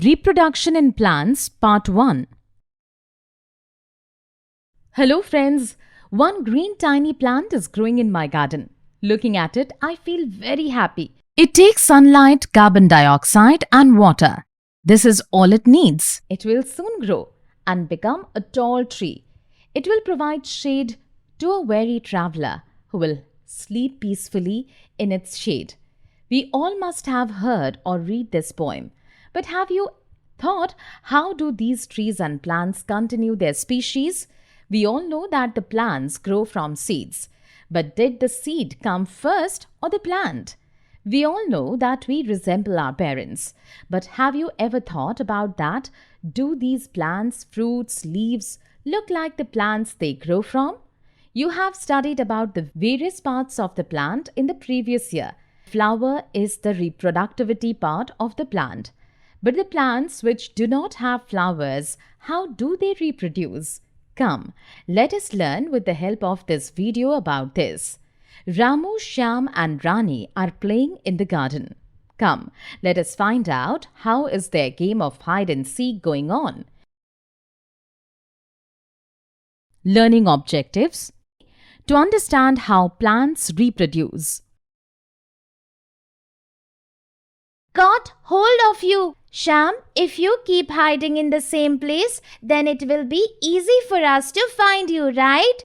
Reproduction in Plants Part 1. Hello friends, one green tiny plant is growing in my garden. Looking at it, I feel very happy. It takes sunlight, carbon dioxide and water. This is all it needs. It will soon grow and become a tall tree. It will provide shade to a weary traveler who will sleep peacefully in its shade. We all must have heard or read this poem. But have you thought, how do these trees and plants continue their species? We all know that the plants grow from seeds. But did the seed come first or the plant? We all know that we resemble our parents. But have you ever thought about that? Do these plants, fruits, leaves look like the plants they grow from? You have studied about the various parts of the plant in the previous year. Flower is the reproductivity part of the plant. But the plants which do not have flowers, how do they reproduce? Come, let us learn with the help of this video about this. Ramu, Shyam and Rani are playing in the garden. Come, let us find out how is their game of hide and seek going on. Learning objectives. To understand how plants reproduce. Got hold of you. Shyam, if you keep hiding in the same place, then it will be easy for us to find you, right?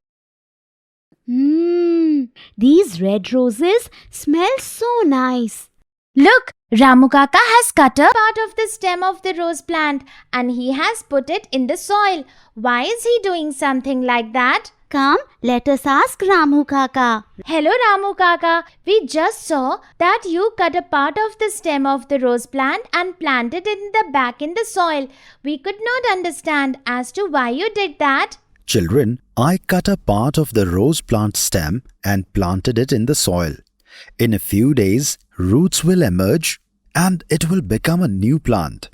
These red roses smell so nice. Look, Ramu Kaka has cut a part of the stem of the rose plant and he has put it in the soil. Why is he doing something like that? Come, let us ask Ramu Kaka. Hello Ramu Kaka, we just saw that you cut a part of the stem of the rose plant and planted it back in the soil. We could not understand as to why you did that. Children, I cut a part of the rose plant stem and planted it in the soil. In a few days, roots will emerge and it will become a new plant.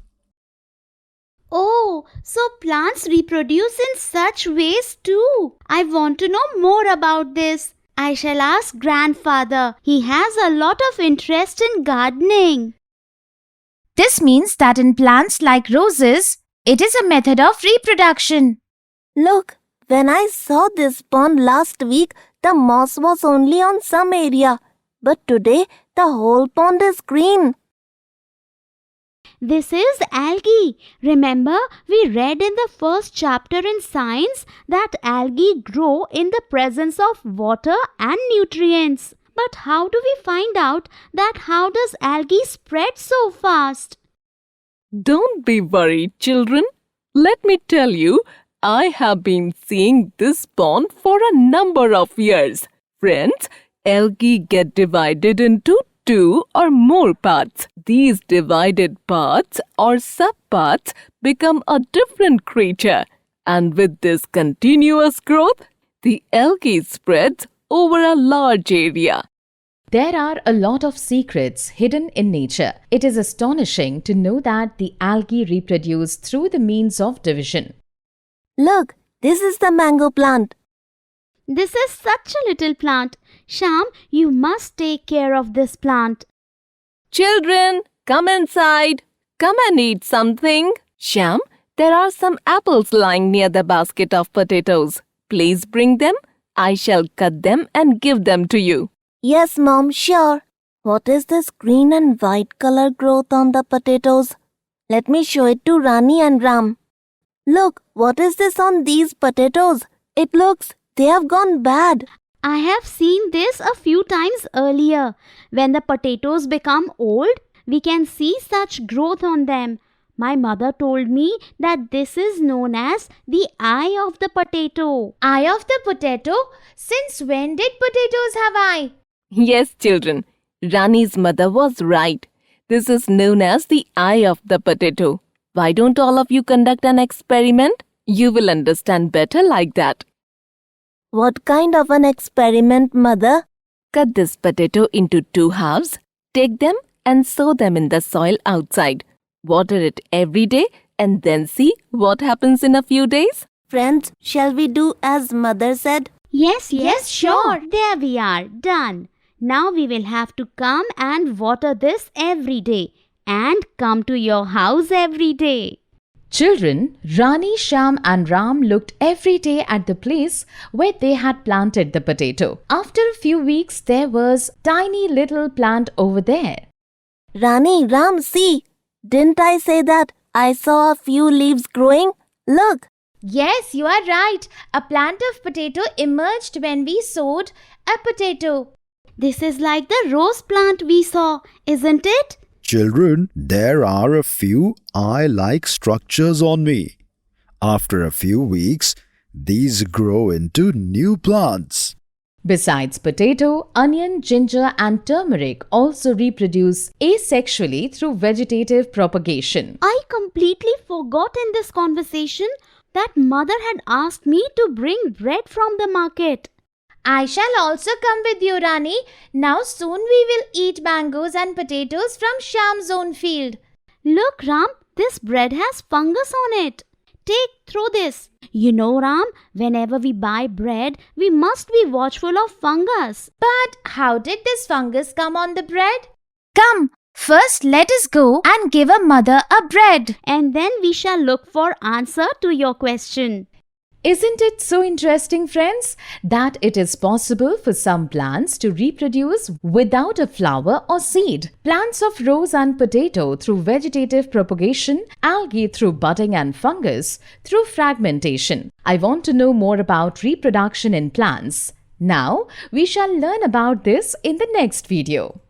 Oh, so plants reproduce in such ways too. I want to know more about this. I shall ask grandfather. He has a lot of interest in gardening. This means that in plants like roses, it is a method of reproduction. Look, when I saw this pond last week, the moss was only on some area. But today, the whole pond is green. This is algae. Remember, we read in the first chapter in science that algae grow in the presence of water and nutrients. But how do we find out that how does algae spread so fast? Don't be worried, children. Let me tell you, I have been seeing this pond for a number of years. Friends, algae get divided into 2 or more parts. These divided parts or subparts become a different creature. And with this continuous growth, the algae spreads over a large area. There are a lot of secrets hidden in nature. It is astonishing to know that the algae reproduce through the means of division. Look, this is the mango plant. This is such a little plant. Shyam, you must take care of this plant. Children, come inside. Come and eat something. Shyam, there are some apples lying near the basket of potatoes. Please bring them. I shall cut them and give them to you. Yes, Mom, sure. What is this green and white color growth on the potatoes? Let me show it to Rani and Ram. Look, what is this on these potatoes? It looks they have gone bad. I have seen this a few times earlier. When the potatoes become old, we can see such growth on them. My mother told me that this is known as the eye of the potato. Eye of the potato? Since when did potatoes have eye? Yes, children. Rani's mother was right. This is known as the eye of the potato. Why don't all of you conduct an experiment? You will understand better like that. What kind of an experiment, Mother? Cut this potato into 2 halves. Take them and sow them in the soil outside. Water it every day and then see what happens in a few days. Friends, shall we do as Mother said? Yes, sure. There we are. Done. Now we will have to come and water this every day. and come to your house every day. Children, Rani, Shyam and Ram looked every day at the place where they had planted the potato. After a few weeks, there was tiny little plant over there. Rani, Ram, see. Didn't I say that I saw a few leaves growing? Look. Yes, you are right. A plant of potato emerged when we sowed a potato. This is like the rose plant we saw, isn't it? Children, there are a few eye-like structures on me. After a few weeks, these grow into new plants. Besides potato, onion, ginger and turmeric also reproduce asexually through vegetative propagation. I completely forgot in this conversation that mother had asked me to bring bread from the market. I shall also come with you, Rani. Now soon we will eat mangoes and potatoes from Shyam's own field. Look, Ram, this bread has fungus on it. Take through this. You know, Ram, whenever we buy bread, we must be watchful of fungus. But how did this fungus come on the bread? Come, first let us go and give a mother a bread. And then we shall look for answer to your question. Isn't it so interesting, friends, that it is possible for some plants to reproduce without a flower or seed? Plants of rose and potato through vegetative propagation, algae through budding and fungus through fragmentation. I want to know more about reproduction in plants. Now, we shall learn about this in the next video.